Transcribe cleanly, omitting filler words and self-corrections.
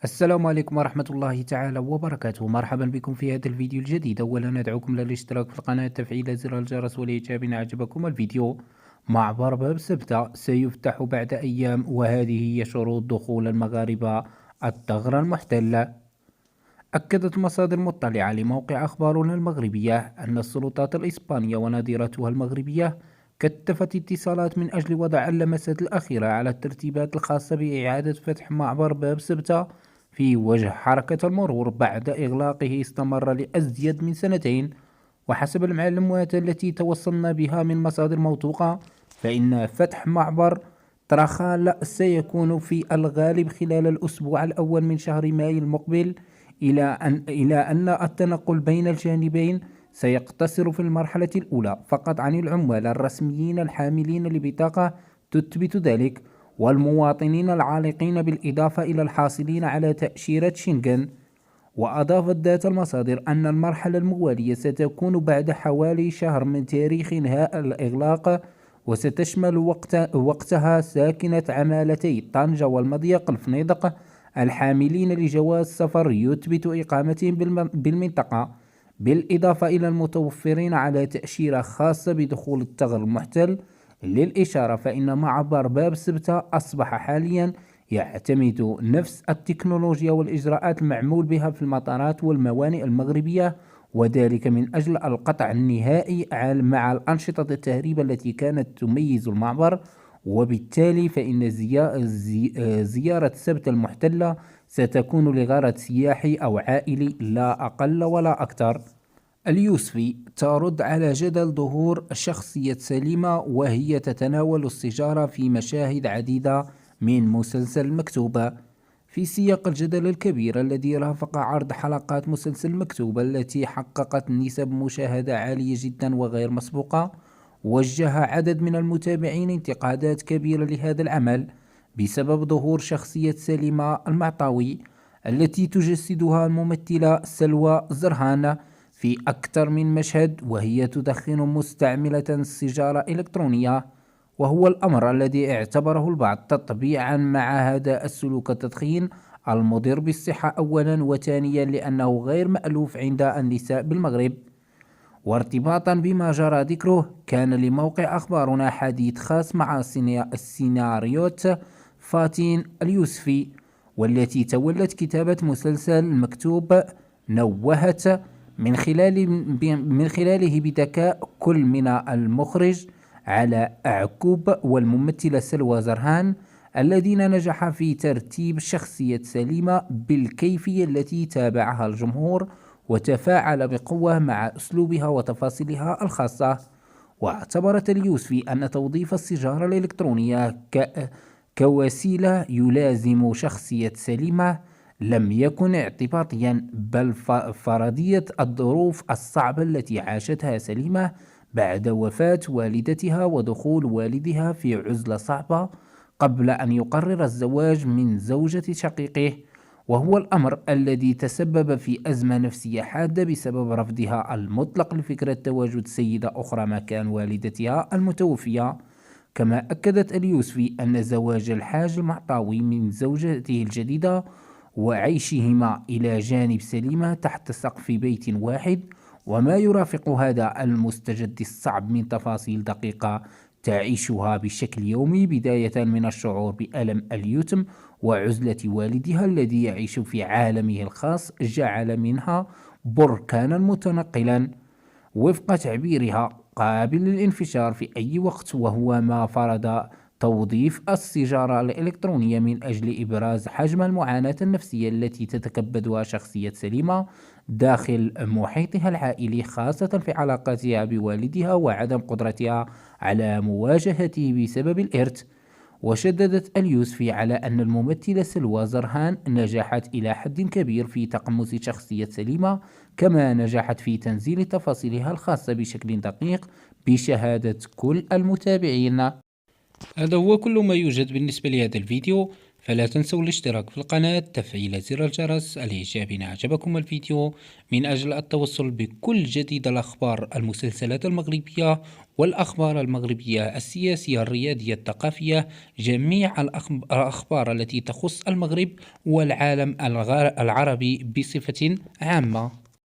السلام عليكم ورحمة الله تعالى وبركاته. مرحبا بكم في هذا الفيديو الجديد. أولا ندعوكم للاشتراك في القناة، تفعيل زر الجرس، والإعجاب إن أعجبكم الفيديو. معبر باب سبتة سيفتح بعد أيام، وهذه هي شروط دخول المغاربة الثغرة المحتلة. أكدت مصادر مطلعة لموقع أخبارنا المغربية أن السلطات الإسبانية ونظيرتها المغربية كثفت اتصالات من أجل وضع اللمسات الأخيرة على الترتيبات الخاصة بإعادة فتح معبر باب سبتة في وجه حركة المرور بعد إغلاقه استمر لأزيد من سنتين. وحسب المعلومات التي توصلنا بها من مصادر موثوقة، فإن فتح معبر ترخال سيكون في الغالب خلال الأسبوع الأول من شهر مايو المقبل، إلى أن التنقل بين الجانبين سيقتصر في المرحلة الأولى فقط عن العمال الرسميين الحاملين لبطاقة تثبت ذلك، والمواطنين العالقين، بالإضافة إلى الحاصلين على تأشيرة شنغن. وأضافت ذات المصادر أن المرحلة الموالية ستكون بعد حوالي شهر من تاريخ إنهاء الإغلاق، وستشمل وقتها ساكنة عمالتي طنجة والمضيق الفنيدق الحاملين لجواز سفر يثبت إقامتهم بالمنطقة، بالإضافة إلى المتوفرين على تأشيرة خاصة بدخول الثغر المحتل. للإشارة فإن معبر باب سبتة أصبح حاليا يعتمد نفس التكنولوجيا والإجراءات المعمول بها في المطارات والموانئ المغربية، وذلك من أجل القطع النهائي مع الأنشطة التهريب التي كانت تميز المعبر. وبالتالي فإن زيارة سبتة المحتلة ستكون لغرض سياحي أو عائلي، لا أقل ولا أكثر. اليوسفي ترد على جدل ظهور شخصية سليمة وهي تتناول السيجارة في مشاهد عديدة من مسلسل مكتوبة. في سياق الجدل الكبير الذي رافق عرض حلقات مسلسل مكتوبة التي حققت نسب مشاهدة عالية جدا وغير مسبوقة، وجه عدد من المتابعين انتقادات كبيرة لهذا العمل بسبب ظهور شخصية سليمة المعطاوي التي تجسدها الممثلة سلوى زرهان في أكثر من مشهد وهي تدخن مستعملة سيجارة إلكترونية، وهو الأمر الذي اعتبره البعض تطبيعا مع هذا السلوك التدخين المضر بالصحة أولا، وثانيا لأنه غير مألوف عند النساء بالمغرب. وارتباطا بما جرى ذكره، كان لموقع أخبارنا حديث خاص مع السيناريوت فاتين اليوسفي، والتي تولت كتابة مسلسل مكتوب. نوهت من خلاله بذكاء كل من المخرج على أعقوب والممثلة سلوى زرهان، الذين نجح في ترتيب شخصية سليمة بالكيفية التي تابعها الجمهور وتفاعل بقوة مع أسلوبها وتفاصيلها الخاصة. واعتبرت اليوسفي أن توظيف السيجارة الإلكترونية كوسيلة يلازم شخصية سليمة لم يكن اعتباطيا، بل فرضية الظروف الصعبة التي عاشتها سليمة بعد وفاة والدتها ودخول والدها في عزلة صعبة قبل أن يقرر الزواج من زوجة شقيقه، وهو الأمر الذي تسبب في أزمة نفسية حادة بسبب رفضها المطلق لفكرة تواجد سيدة أخرى مكان والدتها المتوفية. كما أكدت اليوسفي أن زواج الحاج المعطاوي من زوجته الجديدة وعيشهما إلى جانب سليمة تحت سقف بيت واحد، وما يرافق هذا المستجد الصعب من تفاصيل دقيقة تعيشها بشكل يومي، بداية من الشعور بألم اليتم وعزلة والدها الذي يعيش في عالمه الخاص، جعل منها بركانا متنقلا وفق تعبيرها قابل للانفجار في أي وقت، وهو ما فرض توظيف السيجارة الإلكترونية من أجل إبراز حجم المعاناة النفسية التي تتكبدها شخصية سليمة داخل محيطها العائلي، خاصة في علاقاتها بوالدها وعدم قدرتها على مواجهته بسبب الإرث. وشددت اليوسفي على أن الممثلة سلوى زرهان نجحت إلى حد كبير في تقمص شخصية سليمة، كما نجحت في تنزيل تفاصيلها الخاصة بشكل دقيق بشهادة كل المتابعين. هذا هو كل ما يوجد بالنسبة لهذا الفيديو. فلا تنسوا الاشتراك في القناة، تفعيل زر الجرس، الإعجاب إن أعجبكم الفيديو، من أجل التوصل بكل جديد الأخبار، المسلسلات المغربية والأخبار المغربية السياسية الرياضية الثقافية، جميع الأخبار التي تخص المغرب والعالم العربي بصفة عامة.